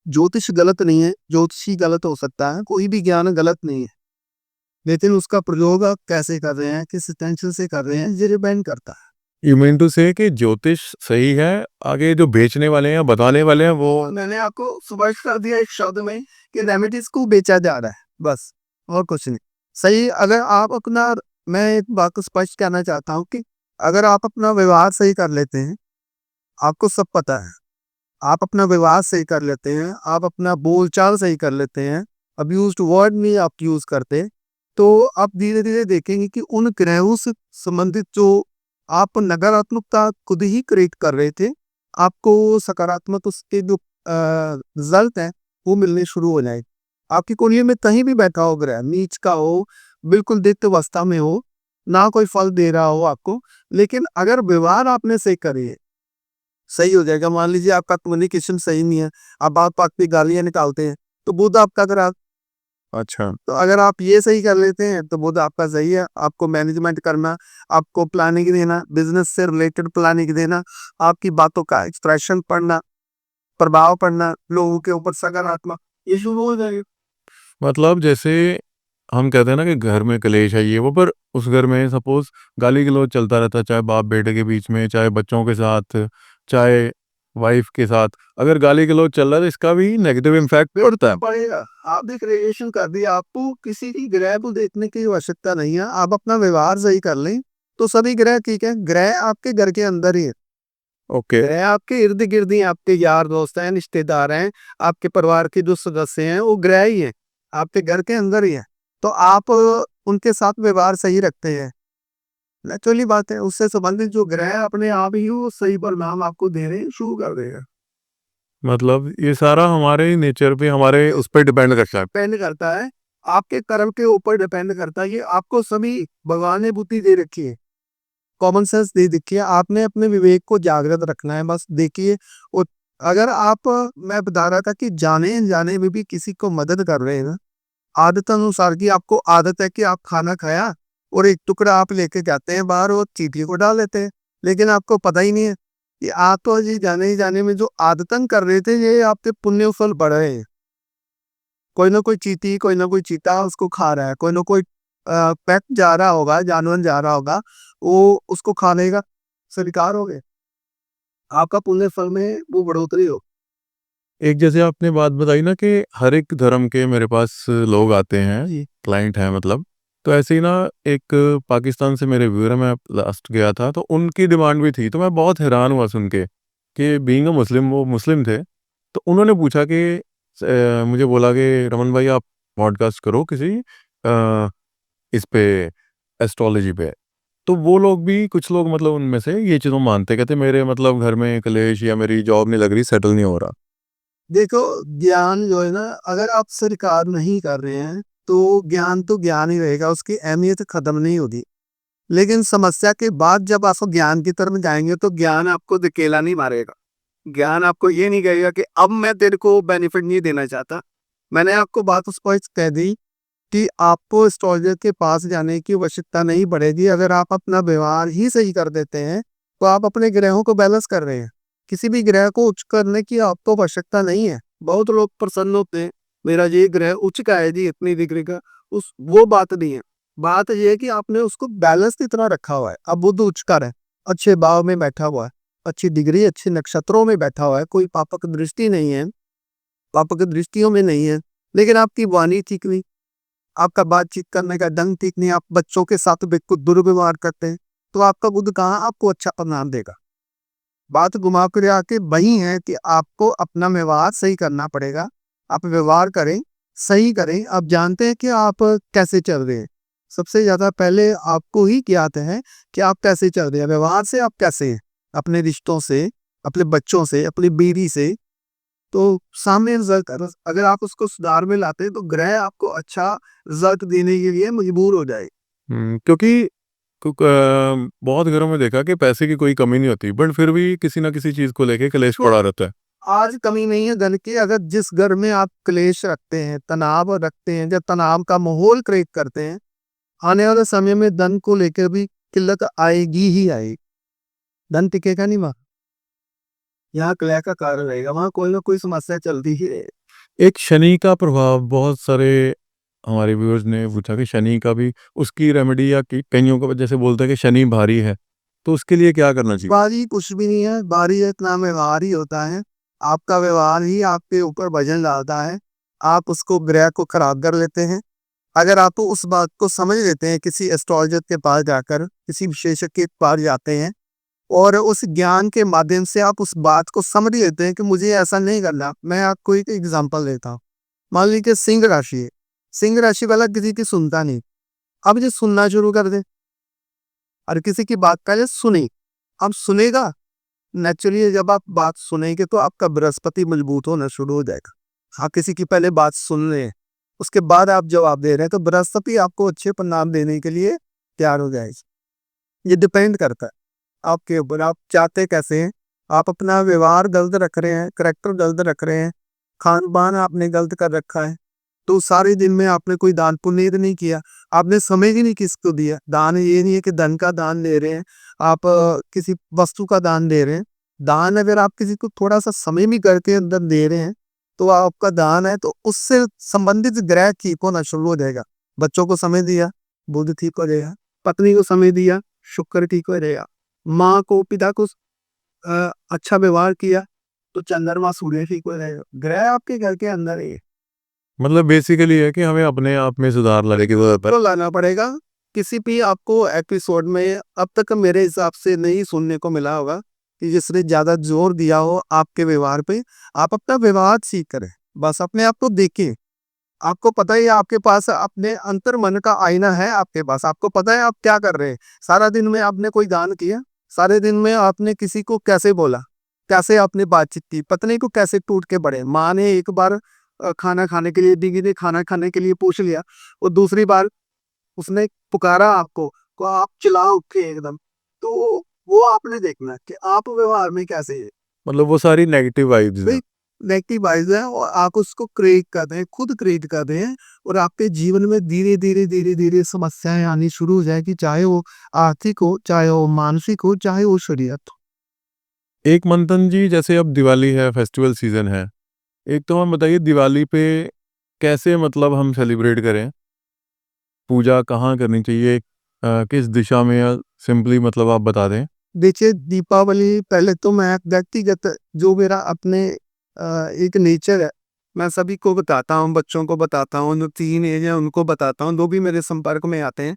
ज्योतिष गलत नहीं है, ज्योतिषी गलत हो सकता है, कोई भी ज्ञान गलत नहीं है, लेकिन उसका प्रयोग आप कैसे कर रहे हैं, किस इंटेंशन से कर रहे हैं, ये डिपेंड करता है। यू मीन टू से कि ज्योतिष सही है, आगे जो बेचने वाले हैं, बताने वाले हैं वो। मैंने आपको स्पष्ट कर दिया एक शब्द में कि रेमेडीज को बेचा जा रहा है, बस, और कुछ नहीं। सही, अगर आप अपना, मैं एक बात को स्पष्ट कहना चाहता हूँ कि अगर आप अपना व्यवहार सही कर लेते हैं, आपको सब पता है। आप अपना व्यवहार सही कर लेते हैं, आप अपना बोलचाल सही कर लेते हैं, अब्यूज्ड वर्ड नहीं आप यूज़ करते, तो आप धीरे-धीरे देखेंगे कि उन ग्रहों से संबंधित जो आप नकारात्मकता खुद ही क्रिएट कर रहे थे, आपको सकारात्मक उसके जो रिज़ल्ट हैं, वो मिलने शुरू हो जाएँगे। आपकी कुंडली में कहीं भी बैठा हो ग्रह, नीच का हो, बिल्कुल दिक्ट अवस्था में हो, ना कोई फल दे रहा हो आपको, लेकिन अगर व्यवहार आपने सही करिए, सही हो जाएगा। मान लीजिए आपका कम्युनिकेशन सही नहीं है, आप बात-बात पे गालियाँ निकालते हैं, तो बुध आपका ग्रह, अच्छा, तो अगर आप ये सही कर लेते हैं, तो बुध आपका सही है। आपको मैनेजमेंट करना, आपको प्लानिंग देना, बिज़नेस से रिलेटेड प्लानिंग देना, आपकी बातों का एक्सप्रेशन पढ़ना, प्रभाव पड़ना लोगों के ऊपर सकारात्मक, ये शुरू हो जाएगा। मतलब जैसे हम कहते हैं ना कि घर में कलेश है ये वो, पर उस घर में सपोज़ गाली-गलौज चलता रहता है, चाहे बाप-बेटे के बीच में, चाहे बच्चों के साथ, चाहे वाइफ़ के साथ। अगर गाली-गलौज चल रहा है तो इसका भी नेगेटिव इम्पैक्ट पड़ता है। पड़ेगा। आपने क्रिएशन कर दी, आपको किसी भी ग्रह को देखने की आवश्यकता नहीं है। आप अपना व्यवहार सही कर लें, तो सभी ग्रह ठीक है। ग्रह आपके घर के अंदर ही है। ओके, ग्रह आपके इर्द-गिर्द ही, आपके यार दोस्त हैं, रिश्तेदार हैं, आपके परिवार के जो सदस्य हैं, वो ग्रह ही हैं। आपके घर के अंदर ही है। तो आप उनके साथ व्यवहार सही रखते हैं। नेचुरली बात है, उससे संबंधित जो ग्रह है, अपने आप ही वो सही परिणाम आपको देने शुरू कर देगा। मतलब ये सारा हमारे नेचर पे, हमारे उस पे डिपेंड करता है। डिपेंड करता है, आपके कर्म के ऊपर डिपेंड करता है। ये आपको सभी भगवान ने बुद्धि दे रखी है, कॉमन सेंस दे रखी है। आपने अपने विवेक को जागृत रखना है, बस देखिए। और अगर आप, मैं बता रहा था कि जाने-अनजाने में भी किसी को मदद कर रहे हैं ना, आदत अनुसार की आपको आदत है कि आप खाना खाया और एक टुकड़ा आप लेके जाते हैं बाहर और चींटी को डाल देते हैं। लेकिन आपको पता ही नहीं है कि आप तो जी जाने ही जाने में जो आदतन कर रहे थे, ये आपके पुण्य फल बढ़ रहे हैं। कोई ना कोई चींटी, कोई ना कोई चीता उसको खा रहा है, कोई ना कोई पेट जा रहा होगा, जानवर जा रहा होगा, वो उसको खाने का स्वीकार हो गए। आपका पुण्य फल में वो बढ़ोतरी हो। एक जैसे आपने बात बताई ना कि हर एक धर्म के मेरे पास लोग आते हैं, ये क्लाइंट हैं मतलब। तो ऐसे ही ना एक पाकिस्तान से मेरे व्यूअर हैं, मैं लास्ट गया था तो उनकी डिमांड भी थी। तो मैं बहुत हैरान हुआ सुन के कि बीइंग अ मुस्लिम, वो मुस्लिम थे। तो उन्होंने पूछा कि मुझे बोला कि रमन भाई आप पॉडकास्ट करो किसी इस पे एस्ट्रोलॉजी पे। तो वो लोग भी, कुछ लोग मतलब उनमें से ये चीज़ों मानते, कहते मेरे मतलब घर में कलेश या मेरी जॉब नहीं लग रही, सेटल नहीं हो रहा। देखो, ज्ञान जो है ना, अगर आप स्वीकार नहीं कर रहे हैं, तो ज्ञान ही रहेगा, उसकी अहमियत खत्म नहीं होगी। लेकिन समस्या के बाद जब आप ज्ञान की तरफ जाएँगे, तो ज्ञान आपको धकेला नहीं मारेगा। ज्ञान आपको ये नहीं कहेगा कि अब मैं तेरे को बेनिफिट नहीं देना चाहता। मैंने आपको बात स्पष्ट कह दी कि आपको एस्ट्रोलॉजर के पास जाने की आवश्यकता नहीं पड़ेगी। अगर आप अपना व्यवहार ही सही कर देते हैं, तो आप अपने ग्रहों को बैलेंस कर रहे हैं। किसी भी ग्रह को उच्च करने की आपको आवश्यकता नहीं है। बहुत लोग प्रसन्न होते हैं, मेरा ये ग्रह उच्च का है जी, इतनी डिग्री का, उस वो बात नहीं है। बात ये है कि आपने उसको बैलेंस की तरह रखा हुआ है। अब बुध उच्च का है, अच्छे भाव में बैठा हुआ है, अच्छी डिग्री, अच्छे नक्षत्रों में बैठा हुआ है, कोई पापक दृष्टि नहीं है, पापक दृष्टियों में नहीं है, लेकिन आपकी वाणी ठीक नहीं, आपका बातचीत करने का ढंग ठीक नहीं, आप बच्चों के साथ बिल्कुल दुर्व्यवहार करते हैं, तो आपका बुध कहाँ आपको अच्छा परिणाम देगा। बात घुमा फिर आके वही है कि आपको अपना व्यवहार सही करना पड़ेगा। आप व्यवहार करें, सही करें। आप जानते हैं कि आप कैसे चल रहे हैं। सबसे ज़्यादा पहले आपको ही ज्ञात है कि आप कैसे चल रहे हैं, व्यवहार से आप कैसे हैं, अपने रिश्तों से, अपने बच्चों से, अपनी बीवी से। तो सामने रिजल्ट अगर आप उसको सुधार में लाते हैं, तो ग्रह आपको अच्छा रिजल्ट देने के लिए मजबूर हो जाए। क्योंकि बहुत घरों में देखा कि पैसे की कोई कमी नहीं होती, बट फिर भी किसी ना किसी चीज़ को लेके कलेश तो पड़ा रहता है। आज कमी नहीं है धन की। अगर जिस घर में आप क्लेश रखते हैं, तनाव रखते हैं, जब तनाव का माहौल क्रिएट करते हैं, आने वाले समय में धन को लेकर भी किल्लत आएगी ही आएगी। धन टिकेगा नहीं वहाँ। यहाँ क्लह का कारण रहेगा, वहाँ कोई ना कोई समस्या चलती ही रहेगी। एक शनि का प्रभाव, बहुत सारे हमारे व्यूअर्स ने पूछा कि शनि का भी, उसकी रेमेडी या कि कइयों को जैसे बोलते हैं कि शनि भारी है, तो उसके लिए क्या करना चाहिए? बारी कुछ भी नहीं है, बारी एक नाम व्यवहार ही होता है। आपका व्यवहार ही आपके ऊपर वजन डालता है। आप उसको ग्रह को खराब कर लेते हैं। अगर आप उस बात को समझ लेते हैं, किसी एस्ट्रोलॉजर के पास जाकर, किसी विशेषज्ञ के पास जाते हैं, और उस ज्ञान के माध्यम से आप उस बात को समझ लेते हैं कि मुझे ऐसा नहीं करना। मैं आपको एक एग्जांपल देता हूँ। मान लीजिए सिंह राशि है, सिंह राशि वाला किसी की सुनता नहीं, अब ये सुनना शुरू कर दे और किसी की बात पहले सुनी, अब सुनेगा। नेचुरली जब आप बात सुनेंगे तो आपका बृहस्पति मजबूत होना शुरू हो जाएगा। आप किसी की पहले बात सुन रहे हैं, उसके बाद आप जवाब दे रहे हैं, तो बृहस्पति आपको अच्छे परिणाम देने के लिए तैयार हो जाएगी। ये डिपेंड करता है आपके ऊपर, आप चाहते कैसे हैं। आप अपना व्यवहार गलत रख रहे हैं, करेक्टर गलत रख रहे हैं, खान पान आपने गलत कर रखा है, तो सारे दिन में आपने कोई दान पुण्य तो नहीं किया, आपने समय ही नहीं किसको दिया। दान ये नहीं है कि धन का दान दे रहे हैं, आप किसी वस्तु का दान दे रहे हैं। दान अगर आप किसी को थोड़ा सा समय भी करके अंदर दे रहे हैं तो आपका दान है, तो उससे संबंधित ग्रह ठीक होना शुरू हो जाएगा। बच्चों को समय दिया, बुध ठीक हो जाएगा। पत्नी को समय दिया, शुक्र ठीक हो जाएगा। माँ को, पिता को अच्छा व्यवहार किया तो चंद्रमा सूर्य ठीक हो जाएगा। ग्रह आपके घर के अंदर ही है, मतलब बेसिकली है कि हमें अपने आप में सुधार लाने की जरूरत है। तो लाना पड़ेगा। किसी भी आपको एपिसोड में अब तक मेरे हिसाब से नहीं सुनने को मिला होगा कि जिसने ज्यादा जोर दिया हो आपके व्यवहार पे। आप अपना व्यवहार सीख करें, बस अपने आप को देखें। आपको पता ही है, आपके पास अपने अंतर मन का आईना है आपके पास, आपको पता है आप क्या कर रहे हैं। सारा दिन में आपने कोई दान किया, सारे दिन में आपने किसी को कैसे बोला, कैसे आपने बातचीत की, पत्नी को कैसे टूट के पड़े। माँ ने एक बार खाना खाने के लिए दीदी ने खाना खाने के लिए पूछ लिया, और दूसरी बार उसने पुकारा आपको, को आप चिल्ला उठे एकदम। तो वो आपने देखना है कि आप व्यवहार में कैसे है। मतलब वो सारी नेगेटिव वाइब्स हैं। भाई नेगेटिव वाइब्स है, और आप उसको क्रिएट कर दें, खुद क्रिएट कर दें, और आपके जीवन में धीरे धीरे धीरे धीरे समस्याएं आनी शुरू हो जाएगी, चाहे वो आर्थिक हो, चाहे वो मानसिक हो, चाहे वो शरीरत हो। एक मंथन जी, जैसे अब दिवाली है, फेस्टिवल सीजन है, एक तो हम बताइए दिवाली पे कैसे मतलब हम सेलिब्रेट करें, पूजा कहाँ करनी चाहिए, किस दिशा में, या सिंपली मतलब आप बता दें। देखिए दीपावली, पहले तो मैं व्यक्तिगत जो मेरा अपने एक नेचर है, मैं सभी को बताता हूँ, बच्चों को बताता हूँ, जो टीन एज है उनको बताता हूँ, जो भी मेरे संपर्क में आते हैं,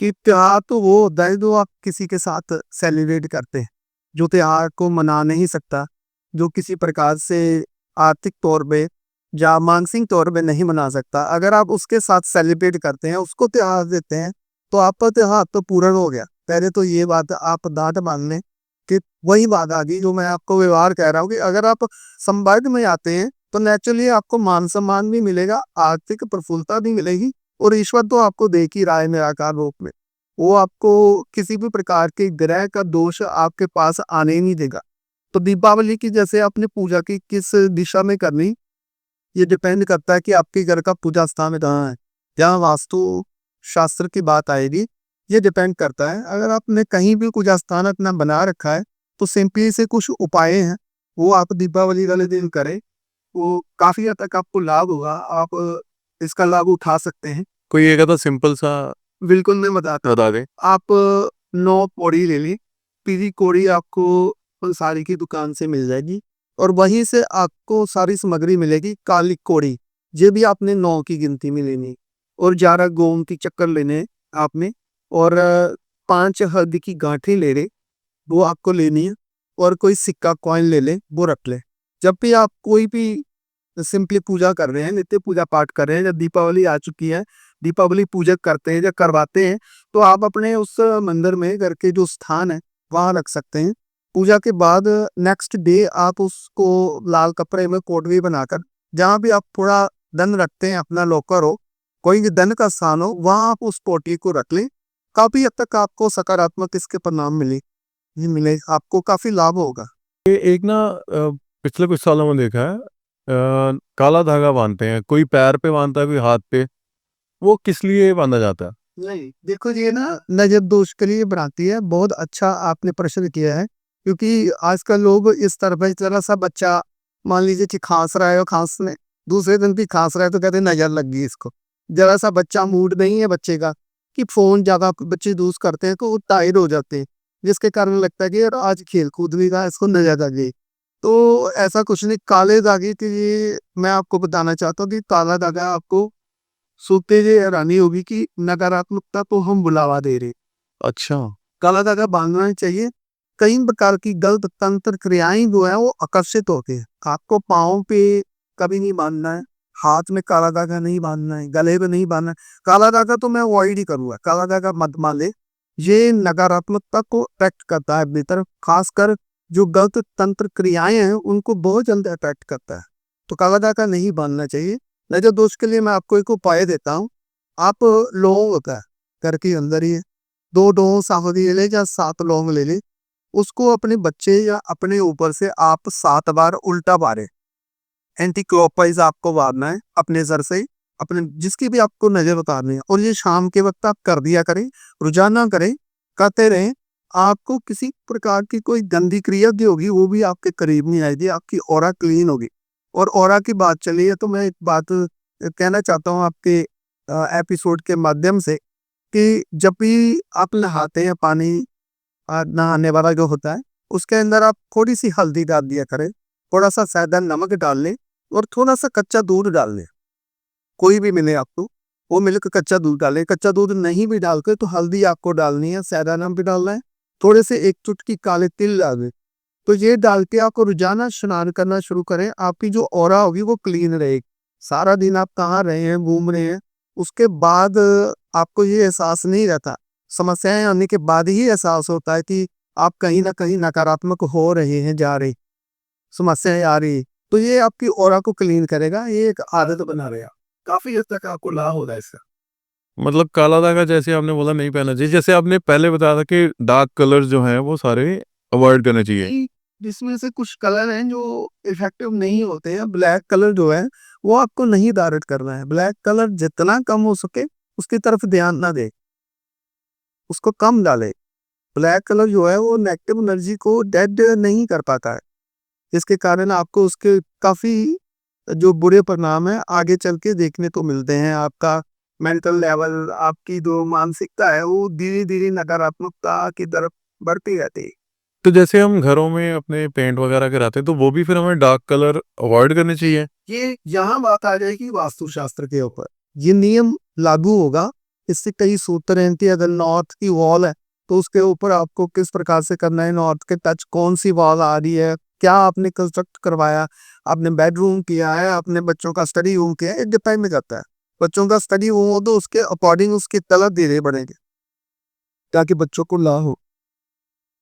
कि त्योहार तो वो होता है जो आप किसी के साथ सेलिब्रेट करते हैं। जो त्योहार को मना नहीं सकता, जो किसी प्रकार से आर्थिक तौर पे या मानसिक तौर पे नहीं मना सकता, अगर आप उसके साथ सेलिब्रेट करते हैं, उसको त्योहार देते हैं, तो आपका त्योहार तो पूर्ण हो गया। पहले तो ये बात आप दांत मान लें कि वही बात आ गई जो मैं आपको व्यवहार कह रहा हूँ, कि अगर आप संपर्क में आते हैं तो नेचुरली आपको मान सम्मान भी मिलेगा, आर्थिक प्रफुल्लता भी मिलेगी, और ईश्वर तो आपको देख ही रहा है निराकार रूप में। वो आपको किसी भी प्रकार के ग्रह का दोष आपके पास आने ही नहीं देगा। तो दीपावली की जैसे आपने पूजा की किस दिशा में करनी, ये डिपेंड करता है कि आपके घर का पूजा स्थान कहाँ है। जहाँ वास्तु शास्त्र की बात आएगी, ये डिपेंड करता है। अगर आपने कहीं भी पूजा स्थान अपना बना रखा है, तो सिंपली से कुछ उपाय हैं, वो आप दीपावली वाले दिन करें, वो काफी हद तक आपको लाभ होगा। आप इसका लाभ उठा सकते हैं। कोई एक आधा सिंपल सा बिल्कुल मैं बताता हूँ। बता दें। आप 9 पौड़ी ले ली, पीली कौड़ी आपको पंसारी की दुकान से मिल जाएगी, और वहीं से आपको सारी सामग्री मिलेगी। काली कौड़ी, ये भी आपने 9 की गिनती में लेनी, और 11 गोमती चक्कर लेने आपने, और 5 हल्दी की गांठें ले ले, वो आपको लेनी है, और कोई सिक्का कॉइन ले ले, वो रख ले। जब भी आप कोई भी सिंपली पूजा कर रहे हैं, नित्य पूजा पाठ कर रहे हैं, जब दीपावली आ चुकी है, दीपावली पूजा करते हैं या करवाते हैं, तो आप अपने उस मंदिर में घर के जो स्थान है वहां रख सकते हैं। पूजा के बाद नेक्स्ट डे आप उसको लाल कपड़े में कोटवी बनाकर, जहाँ भी आप थोड़ा धन रखते हैं, अपना लॉकर हो, कोई भी धन का स्थान हो, वहां आप उस पोटी को रख लें। काफी हद तक आपको सकारात्मक इसके परिणाम मिले, आपको काफी लाभ होगा। एक ना पिछले कुछ सालों में देखा है, काला धागा बांधते हैं, कोई पैर पे बांधता है, कोई हाथ पे, वो किस लिए बांधा जाता है? नहीं, देखो ये ना नजर दोष के लिए बनाती है। बहुत अच्छा आपने प्रश्न किया है, क्योंकि आजकल लोग इस तरफ है, जरा सा बच्चा मान लीजिए कि खांस रहा है, और खांसने दूसरे दिन भी खांस रहा है, तो कहते हैं नजर लग गई इसको। जरा सा बच्चा मूड नहीं है बच्चे का, कि फोन ज्यादा बच्चे यूज करते हैं, तो वो टायर्ड हो जाते हैं, जिसके कारण लगता है कि यार आज खेल कूद भी रहा है, इसको नजर लग गई। तो ऐसा कुछ नहीं, काले धागे के लिए मैं आपको बताना चाहता हूँ कि काला धागा आपको सूखते ये हैरानी होगी कि नकारात्मकता को हम बुलावा दे रहे। अच्छा। काला धागा बांधना ही चाहिए। कई प्रकार की गलत तंत्र क्रियाएं जो है वो आकर्षित होती है। आपको पाँव पे कभी नहीं बांधना है, हाथ में काला धागा नहीं बांधना है, गले में नहीं बांधना है। काला धागा तो मैं अवॉइड ही करूंगा, काला धागा मत बांधे। ये नकारात्मकता को अट्रैक्ट करता है अपनी तरफ, खासकर जो गलत तंत्र क्रियाएं हैं उनको बहुत जल्द अट्रैक्ट करता है। तो काला धागा नहीं बांधना चाहिए। नजर दोष के लिए मैं आपको एक उपाय देता हूँ। आप लौंग होता है घर के अंदर ही है, 2 लौंग सावधी ले ले या 7 लौंग ले ले, उसको अपने बच्चे या अपने ऊपर से आप 7 बार उल्टा मारे। एंटी क्लॉकवाइज आपको मारना है अपने सर से, अपने जिसकी भी आपको नजर उतारनी है। और ये शाम के वक्त आप कर दिया करें, रोजाना करें, करते रहें। आपको किसी प्रकार की कोई गंदी क्रिया जो होगी वो भी आपके करीब नहीं आएगी, आपकी ऑरा क्लीन होगी। और ऑरा की बात चली है तो मैं एक बात कहना चाहता हूँ आपके एपिसोड के माध्यम से, कि जब भी आप नहाते हैं, पानी नहाने वाला जो होता है उसके अंदर आप थोड़ी सी हल्दी डाल दिया करें, थोड़ा सा सादा नमक डाल लें और थोड़ा सा कच्चा दूध डाल लें। कोई भी मिले आपको, वो मिल्क कच्चा दूध डालें। कच्चा दूध नहीं भी डाल के तो हल्दी आपको डालनी है, सादा नमक भी डालना है, थोड़े से 1 चुटकी काले तिल डाल दें। तो ये डाल के आपको रोजाना स्नान करना शुरू करें, आपकी जो ऑरा होगी वो क्लीन रहेगी। सारा दिन आप कहाँ रहे हैं, घूम रहे हैं, उसके बाद आपको ये एहसास नहीं रहता। समस्याएं आने के बाद ही एहसास होता है कि आप कहीं ना कहीं नकारात्मक हो रहे हैं, जा रही समस्याएं आ रही। तो ये आपकी ऑरा को क्लीन करेगा, ये एक आदत बना रहेगा, काफी हद तक आपको लाभ होगा इसका। मतलब काला धागा जैसे आपने बोला नहीं पहनना चाहिए, जैसे आपने पहले बताया था कि डार्क कलर्स जो हैं वो सारे अवॉइड करने चाहिए। जिसमें से कुछ कलर हैं जो इफेक्टिव नहीं होते हैं। ब्लैक कलर जो है वो आपको नहीं धारण करना है। ब्लैक कलर जितना कम हो सके उसकी तरफ ध्यान ना दे, उसको कम डाले। ब्लैक कलर जो है वो नेगेटिव एनर्जी को डेड नहीं कर पाता है, जिसके कारण आपको उसके काफी जो बुरे परिणाम है आगे चल के देखने को मिलते हैं। आपका मेंटल लेवल, आपकी जो मानसिकता है वो धीरे धीरे नकारात्मकता की तरफ बढ़ती रहती है। तो जैसे हम घरों में अपने पेंट वगैरह कराते हैं तो वो भी फिर हमें डार्क कलर अवॉइड करने चाहिए। ये यहाँ बात आ जाएगी वास्तुशास्त्र के ऊपर, ये नियम लागू होगा। इससे कई सूत्र हैं कि अगर नॉर्थ की वॉल है तो उसके ऊपर आपको किस प्रकार से करना है, नॉर्थ के टच कौन सी वॉल आ रही है, क्या आपने कंस्ट्रक्ट करवाया, आपने बेडरूम किया है, आपने बच्चों का स्टडी रूम किया है, ये डिपेंड करता है। बच्चों का स्टडी रूम हो तो उसके अकॉर्डिंग उसके कलर धीरे बढ़ेंगे ताकि बच्चों को लाभ हो।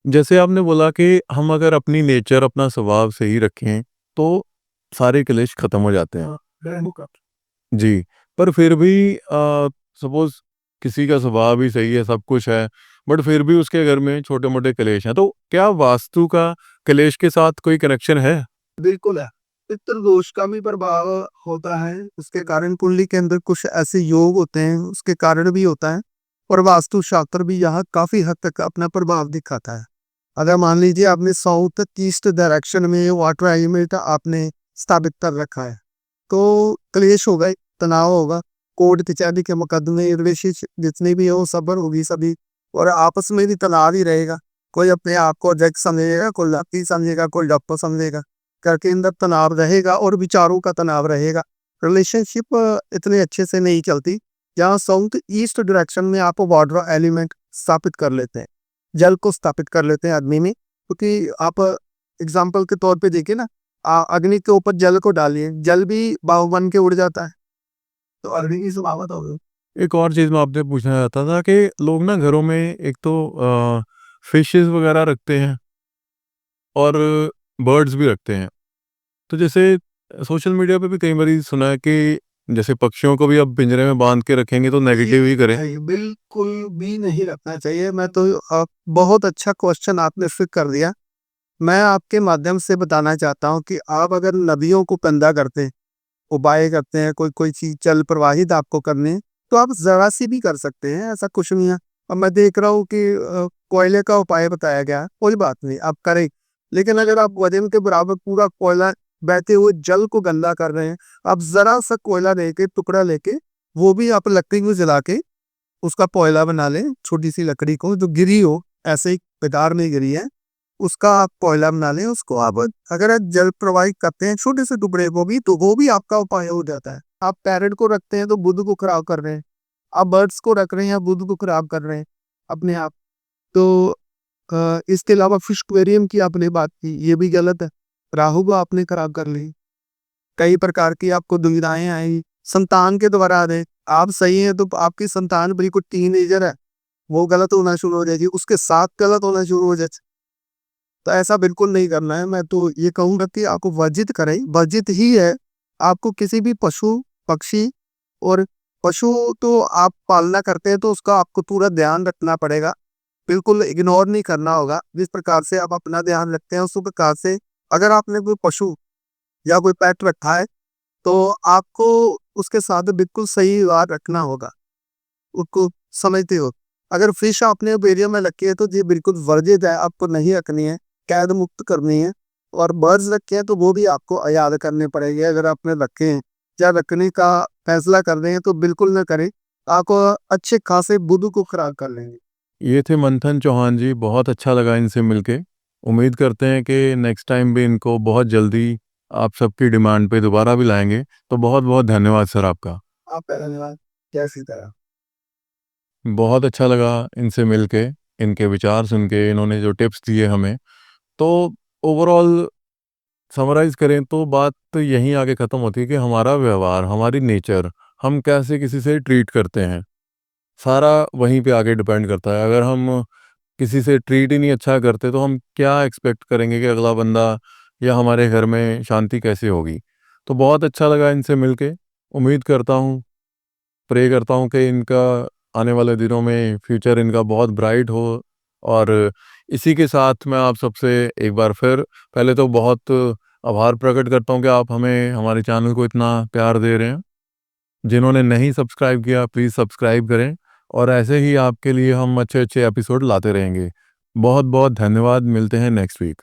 जैसे आपने बोला कि हम अगर अपनी नेचर, अपना स्वभाव सही रखें तो सारे क्लेश खत्म हो जाते हैं। हाँ, रहने का। जी, पर फिर भी सपोज़ किसी का स्वभाव भी सही है, सब कुछ है, बट फिर भी उसके घर में छोटे-मोटे क्लेश हैं, तो क्या वास्तु का क्लेश के साथ कोई कनेक्शन है? बिल्कुल है। पितृ दोष का भी प्रभाव होता है, उसके कारण कुंडली के अंदर कुछ ऐसे योग होते हैं, उसके कारण भी होता है। और वास्तु शास्त्र भी यहाँ काफी हद तक अपना प्रभाव दिखाता है। अगर मान लीजिए आपने साउथ ईस्ट डायरेक्शन में वाटर एलिमेंट आपने स्थापित कर रखा है तो क्लेश होगा, तनाव होगा, कोर्ट कचहरी के मुकदमे रिलेशनशिप जितने भी हो सबर होगी सभी। और आपस में भी तनाव ही रहेगा। कोई अपने आप को जज समझेगा, कोई लकी समझेगा, कोई डॉक्टर समझेगा। घर के अंदर तनाव रहेगा और विचारों का तनाव रहेगा। रिलेशनशिप इतने अच्छे से नहीं चलती। जहाँ साउथ ईस्ट डायरेक्शन में आप वाटर एलिमेंट स्थापित कर लेते हैं, जल को स्थापित कर लेते हैं अग्नि में, क्योंकि आप एग्जाम्पल के तौर पे देखिए ना, अग्नि के ऊपर जल को डालिए, जल भी बाव बन के उड़ जाता है। तो अग्नि की स्वभावत हो गई। एक और चीज़ मैं आपसे पूछना चाहता था कि लोग ना घरों में एक तो फिशेज़ वगैरह रखते हैं और बर्ड्स भी रखते हैं। तो जैसे सोशल मीडिया पे भी कई बारी सुना है कि जैसे पक्षियों को भी अब पिंजरे में बांध के रखेंगे तो नेगेटिव ही करें। नहीं, बिल्कुल भी नहीं रखना चाहिए। मैं तो बहुत अच्छा क्वेश्चन आपने फिर कर दिया। मैं आपके माध्यम से बताना चाहता हूँ कि आप अगर नदियों को गंदा करते हैं, उपाय करते हैं, कोई कोई चीज जल प्रवाहित आपको करने हैं, तो आप जरा सी भी कर सकते हैं, ऐसा कुछ नहीं है। और मैं देख रहा हूँ कि कोयले का उपाय बताया गया है, कोई बात नहीं आप करें। लेकिन अगर आप वजन के बराबर पूरा कोयला बहते हुए जल को गंदा कर रहे हैं, आप जरा सा कोयला लेके, टुकड़ा लेके, वो भी आप लकड़ी में जला के उसका कोयला बना लें। छोटी सी लकड़ी को जो गिरी हो, ऐसे ही बेकार में गिरी है, उसका आप कोयला बना लें। उसको आप अगर आप जल प्रवाहित करते हैं छोटे से टुकड़े को भी, तो वो भी आपका उपाय हो जाता है। आप पैरेट को रखते हैं तो बुद्ध को खराब कर रहे हैं, आप बर्ड्स को रख रहे हैं या बुद्ध को खराब कर रहे हैं अपने आप। तो इसके अलावा फिश एक्वेरियम की आपने बात की, ये भी गलत है। राहु को आपने खराब कर ली। कई प्रकार की आपको दुविधाएँ आएँगी, संतान के द्वारा आ रहे, आप सही हैं तो आपकी संतान बिल्कुल टीनेजर है, वो गलत होना शुरू हो जाएगी, उसके साथ गलत होना शुरू हो जाए। तो ऐसा बिल्कुल नहीं करना है। मैं तो ये कहूँगा कि आपको वर्जित करें, वर्जित ही है। आपको किसी भी पशु, पक्षी और पशु तो आप पालना करते हैं तो उसका आपको पूरा ध्यान रखना पड़ेगा। बिल्कुल इग्नोर नहीं करना होगा। जिस प्रकार से आप अपना ध्यान रखते हैं, उसी प्रकार से अगर आपने कोई पशु या कोई पेट रखा है, तो आपको उसके साथ बिल्कुल सही व्यवहार रखना होगा। उसको समझते हो। अगर फिश आपने एक्वेरियम में रखी है तो ये बिल्कुल वर्जित है, आपको नहीं रखनी है, कैद मुक्त करनी है। और बर्ड्स रखे हैं तो वो भी आपको याद करने पड़ेंगे। अगर आपने रखे हैं या रखने का फैसला कर रहे हैं तो बिल्कुल ना करें, आपको अच्छे खासे बुद्ध को खराब कर लेंगे। ये थे मंथन चौहान जी, बहुत अच्छा लगा इनसे मिलके। उम्मीद करते हैं कि नेक्स्ट टाइम भी इनको बहुत जल्दी आप सबकी डिमांड पे दोबारा भी लाएंगे। तो बहुत बहुत धन्यवाद सर आपका। आपका धन्यवाद। जय सीताराम। बहुत अच्छा लगा इनसे मिलके, इनके विचार सुन के, इन्होंने जो टिप्स दिए हमें। तो ओवरऑल समराइज़ करें तो बात तो यहीं आके ख़त्म होती है कि हमारा व्यवहार, हमारी नेचर, हम कैसे किसी से ट्रीट करते हैं, सारा वहीं पे आके डिपेंड करता है। अगर हम किसी से ट्रीट ही नहीं अच्छा करते तो हम क्या एक्सपेक्ट करेंगे कि अगला बंदा या हमारे घर में शांति कैसे होगी। तो बहुत अच्छा लगा इनसे मिलके। उम्मीद करता हूँ, प्रे करता हूँ कि इनका आने वाले दिनों में फ्यूचर इनका बहुत ब्राइट हो। और इसी के साथ मैं आप सबसे एक बार फिर पहले तो बहुत आभार प्रकट करता हूँ कि आप हमें, हमारे चैनल को इतना प्यार दे रहे हैं। जिन्होंने नहीं सब्सक्राइब किया प्लीज़ सब्सक्राइब करें, और ऐसे ही आपके लिए हम अच्छे अच्छे एपिसोड लाते रहेंगे। बहुत बहुत धन्यवाद, मिलते हैं नेक्स्ट वीक।